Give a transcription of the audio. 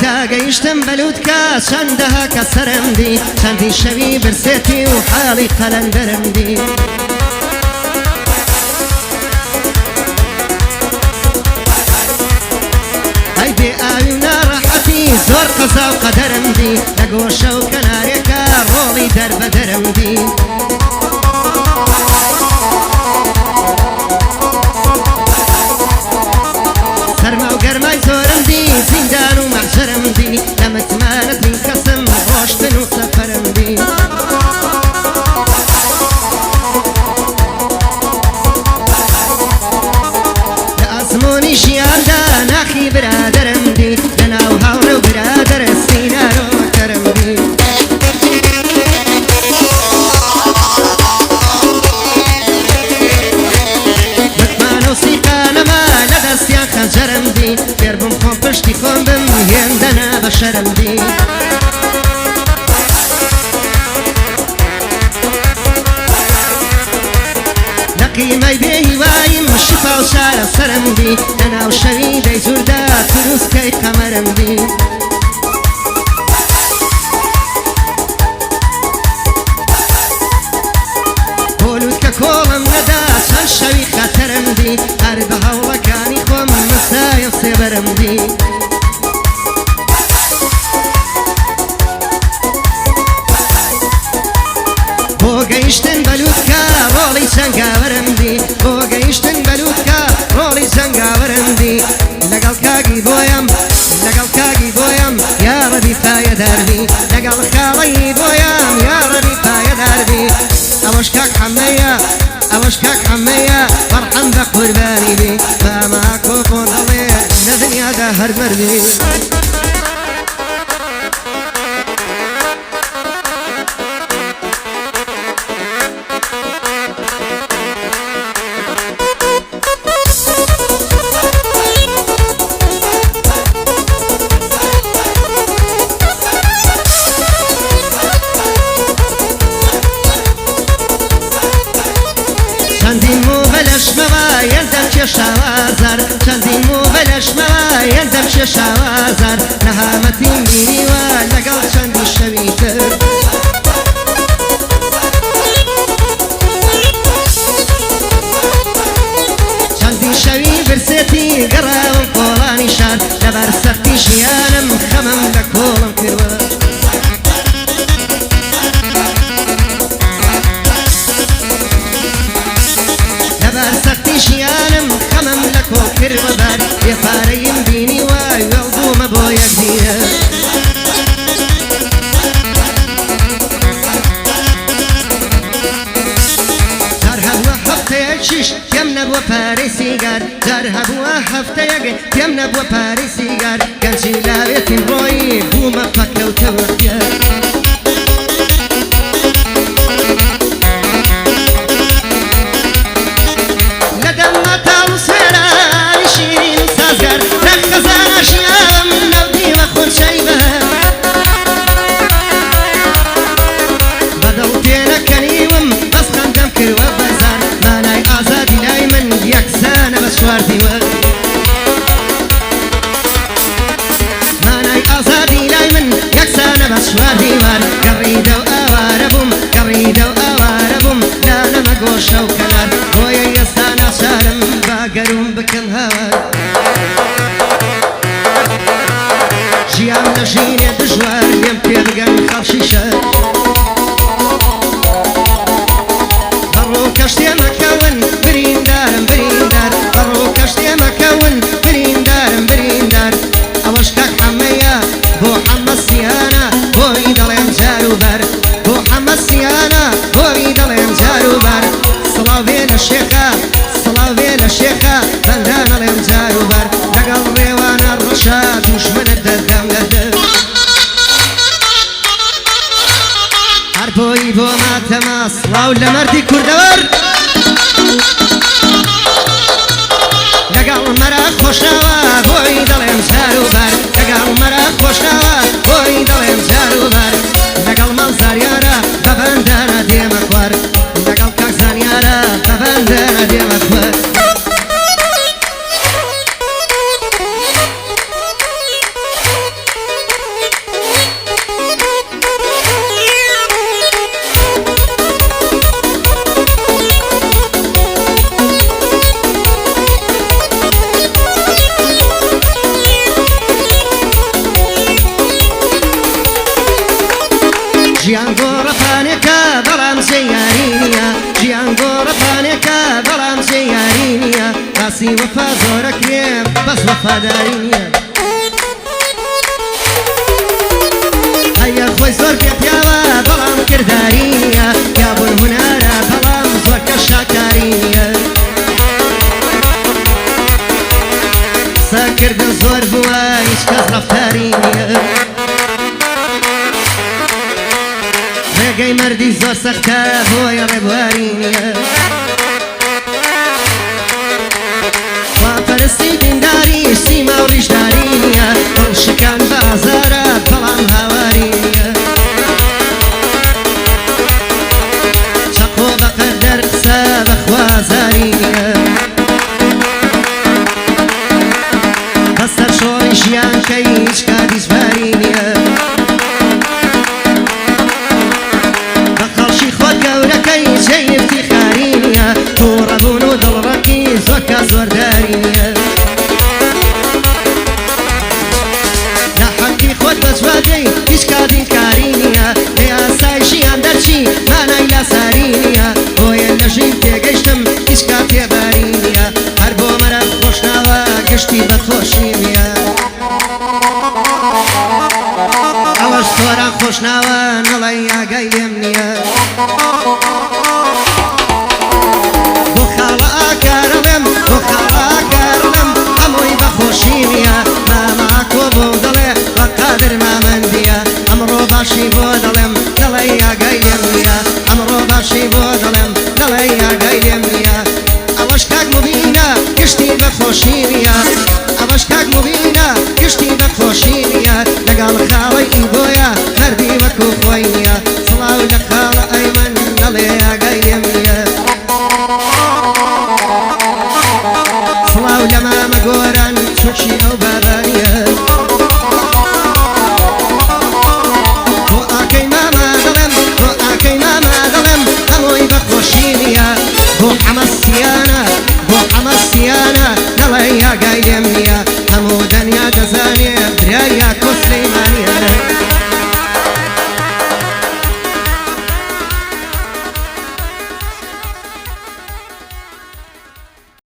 تا گەیشتم بەلووتکە چەندەها کە سەرم دی چەندی شەوی برسێتی و حاڵی قەلەندەرم دی ئەی بێ ئاوی و ناڕەحەتی زۆر قەزا و قەدەرم دی لە گۆشە و کەنارێکە ڕۆڵی دەربەدەرم دی سەرما و گەرمای زۆرم دی زیندان و مەحشەرم دی لە متمانەترین کەسم ڕۆشتن و سەفەرم دی لە ئاسمۆنی ژیاندا ناخی برادەرم دی لە ناو هاوڕێ و برادەرە سینارۆکەرم دی متمانە و سیقانەما لە دەستیان خەنجەرم دی فێر بم خۆم پشتی خۆم بم هێندەنا بە شەرم دی لە قیمەی بێهیوایم شفا و شارە سەرم دی لە ناو شەوی دەیجووردا تروسکەی قەمەرم دی بۆلووتکە کۆڵم نەدا چەند شەوی خەتەرم دی هەر بە هەوڵەکانی خۆم مەسایە سێبەرم دی بۆ گەیشتن بەلووتکە ڕۆڵی جەنگاوەرم دی بۆ گەیشتن بەلووتکە ڕۆڵی جەنگاوەرم دی لەگەڵ کاگی بۆیەم یا ڕەبی پایەدار بی لەگەڵ خاڵەی بۆیەم یا ڕەبی پایەدار بی ئەوەش کاک حەمەیە فەرحەم بە قوربانی بی ماما کۆکۆ دەڵێ لە دنیادا هەر مەردی چەندین و بەلەشمەوە یەندەم کێشاوازار چەندین و بەلەشمەوە یەندەم کێشاوازار نەهامەتیم بینیوە لەگەڵ چەندی شەوی تر چەندی شەوی برسێتی گەڕاوم کۆڵانی شار لەبەر سەختی ژیانم خەمم لە کۆڵم کردوە ژیانم خەمم لە کۆ کردوە بەر بێپارەیم بینیوە وێڵبوومە بۆ یەکدیە جار هەبووە هەفتەیەکیش پێم نەبووە پارەی سیگار جار هەبووە هەفتەیەک پێم نەبووە پارەی سیگار گەنجی لاوێتیم ڕۆیی بوومە پەکەوتەوە مانای ئازادی لای من یەکسانە بە چوار دیوار گەڕیدە و ئاوارە بووم لانەمە گۆشە و کەنار بۆیە ئێستا ناچارم با گەروم بکەم هاوار ژیان لە ژینێ دژوار لێم پێبگەن خەڵکی شەر بەڕۆ کەشتێمەکەون بریندارم بەڕۆ کەشتێمەکەون بریندار ئەوەش کاک حەمەیە بۆ حەمەسیانە بۆی دەڵێم جاروبەر بۆ حەمەسیانە بۆی دەڵێم جاروبەر سڵاوێ لە شێخە بەندان ئەڵێم جاروبەر لەگەڵ ڕێوانە ڕۆژە دوژمنت دەردەم لەدەر هەر بۆی بۆ ماتەما سڵاو لە مەردی کوردەوەر لەگەڵ مەرە خۆشناوە بۆی دەڵێم جاروبەر لەگەڵ مەرە خۆشناوە بۆی دەڵێم جاروبەر لەگەڵ ماڵ زاریارە بە بەندانە دێمە خوار لەگەڵ کاک زانیارە بە بەندانە دێمە خوار باسی وەفا زۆرەکرێم بەس وەفاداری نییە هەیە خۆی زۆر پێپیاوە بەڵام کردداری نییە یابوون هونارە بەڵام زۆر کە شاکاری نییە سەکردن زۆر بووە هیچ کەس ڕەفتاری نییە ڕێگەی مەردی زۆر سەختە بۆیە ڕێبواری نییە خواپەرستی دینداریش سیما و ڕیژداری نییە دڵشکان بازارە بەڵام هاواری نییە چەقۆ بەقەدەر قسە بەخوازاری نییە بەسەر شۆی ژیانکەی هیچ کاتیش باری نییە بە خەڵکی خۆت گەورەکەی جێی افتیخاری نییە تووڕەبوون و دڵڕەکی زۆر کە زۆرداری نییە لە حەقی خۆت بەجوادەی هیچ کاتی کاری نییە لە یاسای ژیان دەرچی مانای یاساری نییە بۆیە لە ژین تێگەیشتم هیچ کات تێباری نییە هەر بۆ مەرە خۆشناوە گشتی بەخۆشی نییە ئەوەش زۆران خۆشناوە نەڵی ئاگای لێم نییە بۆ خاڵە ئاکارەڵێم بۆ خاڵە ئاکارڵێم هەمووی بەخۆشی نییە ماماکۆ بۆ دەڵێ بەقادر مامەندیە ئەمڕۆ باشی بۆ دەڵێم نەڵی ئاگای لێم نییە ئەمڕۆ باشی بۆ دەڵێم نەڵی ئاگای لێم نییە ئەوەش کاک مبینە گشتی بەخۆشی نییە ئەوەش کاک مبینە گشتی بەخۆشی نییە لەگەڵ خاڵی ئیبۆیە مەردی وەکو خۆی نییە سڵاو لە خاڵە